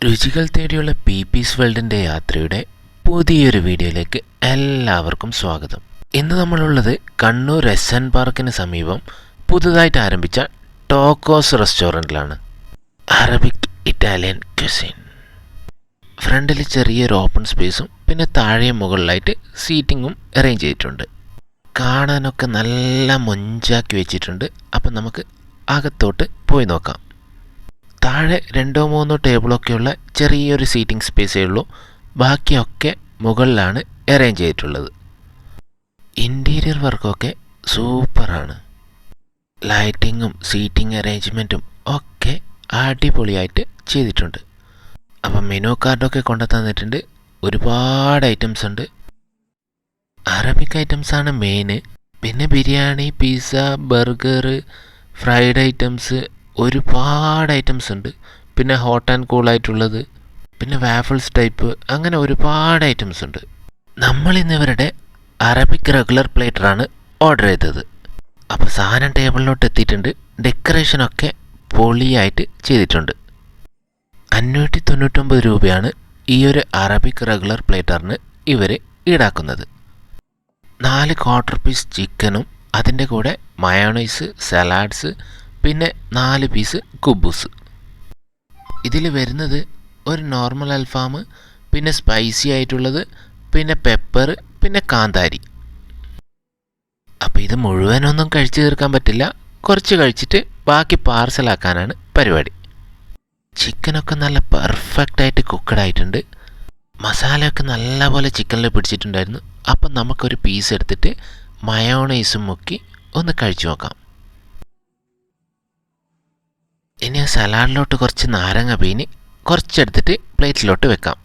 രുചികൾ തേടിയുള്ള പീസ് വേൾഡിൻ്റെ യാത്രയുടെ പുതിയൊരു വീഡിയോയിലേക്ക് എല്ലാവർക്കും സ്വാഗതം. ഇന്ന് നമ്മളുള്ളത് കണ്ണൂർ എസ് പാർക്കിന് സമീപം പുതുതായിട്ട് ആരംഭിച്ച ടോക്കോസ് റെസ്റ്റോറൻറ്റിലാണ്. Arabic Italian cuisine. ഫ്രണ്ടിൽ ചെറിയൊരു ഓപ്പൺ സ്പേസും പിന്നെ താഴെ മുകളിലായിട്ട് സീറ്റിങ്ങും അറേഞ്ച് ചെയ്തിട്ടുണ്ട്. കാണാനൊക്കെ നല്ല മൊഞ്ചാക്കി വെച്ചിട്ടുണ്ട്. അപ്പം നമുക്ക് അകത്തോട്ട് പോയി നോക്കാം. താഴെ 2-3 ടേബിളൊക്കെയുള്ള ചെറിയൊരു സീറ്റിംഗ് സ്പേസേ ഉള്ളൂ. ബാക്കിയൊക്കെ മുകളിലാണ് അറേഞ്ച് ചെയ്തിട്ടുള്ളത്. ഇൻറ്റീരിയർ വർക്കൊക്കെ സൂപ്പറാണ്. ലൈറ്റിങ്ങും സീറ്റിംഗ് അറേഞ്ച്മെൻറ്റും ഒക്കെ അടിപൊളിയായിട്ട് ചെയ്തിട്ടുണ്ട്. അപ്പം മെനു കാർഡൊക്കെ കൊണ്ടു തന്നിട്ടുണ്ട്. ഒരുപാട് ഐറ്റംസ് ഉണ്ട്. അറബിക് ഐറ്റംസാണ് മെയിന്. പിന്നെ biryani, pizza, burger, fried items, ഒരുപാട് ഐറ്റംസ് ഉണ്ട്. പിന്നെ ഹോട്ട് ആൻഡ് കൂളായിട്ടുള്ളത്, പിന്നെ വാഫിൾസ് ടൈപ്പ്, അങ്ങനെ ഒരുപാട് ഐറ്റംസ് ഉണ്ട്. നമ്മളിന്ന് ഇവരുടെ അറബിക് റെഗുലർ പ്ലേറ്ററാണ് ഓർഡർ ചെയ്തത്. അപ്പോൾ സാധനം ടേബിളിലോട്ട് എത്തിയിട്ടുണ്ട്. ഡെക്കറേഷനൊക്കെ പൊളിയായിട്ട് ചെയ്തിട്ടുണ്ട്. 599 രൂപയാണ് ഈ ഒരു അറബിക് റെഗുലർ പ്ലേറ്ററിന് ഇവർ ഈടാക്കുന്നത്. 4 ക്വാർട്ടർ പീസ് ചിക്കനും അതിൻ്റെ കൂടെ മയോണൈസ്, സലാഡ്സ്, പിന്നെ 4 പീസ് കുബൂസ്. ഇതിൽ വരുന്നത് ഒരു നോർമൽ അൽഫാം, പിന്നെ സ്പൈസി ആയിട്ടുള്ളത്, പിന്നെ പെപ്പർ, പിന്നെ കാന്താരി. അപ്പോൾ ഇത് മുഴുവനൊന്നും കഴിച്ചു തീർക്കാൻ പറ്റില്ല. കുറച്ച് കഴിച്ചിട്ട് ബാക്കി പാർസലാക്കാനാണ് പരിപാടി. ചിക്കനൊക്കെ നല്ല പെർഫെക്റ്റായിട്ട് കുക്കഡായിട്ടുണ്ട്. മസാലയൊക്കെ നല്ലപോലെ ചിക്കനിൽ പിടിച്ചിട്ടുണ്ടായിരുന്നു. അപ്പം നമുക്കൊരു പീസ് എടുത്തിട്ട് മയോണൈസും മുക്കി ഒന്ന് കഴിച്ചു നോക്കാം. ഇനി ആ സലാഡിലോട്ട് കുറച്ച് നാരങ്ങ പീനി കുറച്ചെടുത്തിട്ട് പ്ലേറ്റിലോട്ട് വെക്കാം.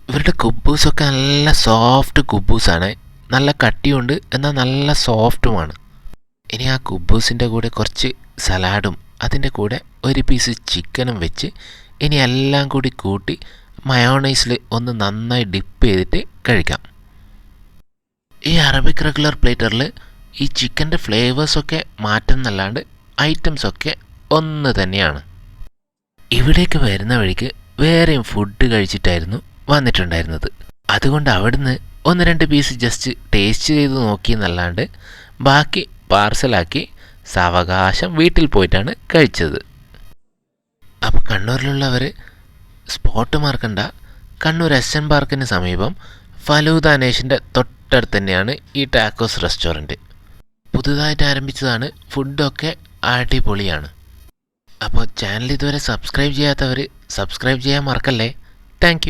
ഇവരുടെ കുബൂസൊക്കെ നല്ല സോഫ്റ്റ് കുബൂസാണ്. നല്ല കട്ടിയുണ്ട്, എന്നാൽ നല്ല സോഫ്റ്റുമാണ്. ഇനി ആ കുബൂസിൻ്റെ കൂടെ കുറച്ച് സലാഡും അതിൻ്റെ കൂടെ ഒരു പീസ് ചിക്കനും വെച്ച് ഇനി എല്ലാം കൂടി കൂട്ടി മയോണൈസിൽ ഒന്ന് നന്നായി ഡിപ്പ് ചെയ്തിട്ട് കഴിക്കാം. ഈ അറബിക് റെഗുലർ പ്ലേറ്ററിൽ ഈ ചിക്കൻ്റെ ഫ്ലേവേഴ്സൊക്കെ മാറ്റുന്നല്ലാണ്ട് ഐറ്റംസൊക്കെ ഒന്ന് തന്നെയാണ്. ഇവിടേക്ക് വരുന്ന വഴിക്ക് വേറെയും ഫുഡ് കഴിച്ചിട്ടായിരുന്നു വന്നിട്ടുണ്ടായിരുന്നത്. അതുകൊണ്ട് അവിടുന്ന് 1-2 പീസ് ജസ്റ്റ് ടേസ്റ്റ് ചെയ്ത് നോക്കിയെന്നല്ലാണ്ട് ബാക്കി പാർസലാക്കി സാവകാശം വീട്ടിൽ പോയിട്ടാണ് കഴിച്ചത്. അപ്പോൾ കണ്ണൂരിലുള്ളവർ സ്പോട്ട് മാർക്കണ്ട. കണ്ണൂർ എസ് പാർക്കിന് സമീപം ഫലൂദ നേഷിൻ്റെ തൊട്ടടുത്ത് തന്നെയാണ് ഈ ടാക്കോസ് റെസ്റ്റോറൻറ്റ്. പുതുതായിട്ട് ആരംഭിച്ചതാണ്. ഫുഡൊക്കെ അടിപൊളിയാണ്. അപ്പോൾ ചാനൽ ഇതുവരെ സബ്സ്ക്രൈബ് ചെയ്യാത്തവർ സബ്സ്ക്രൈബ് ചെയ്യാൻ മറക്കല്ലേ. താങ്ക്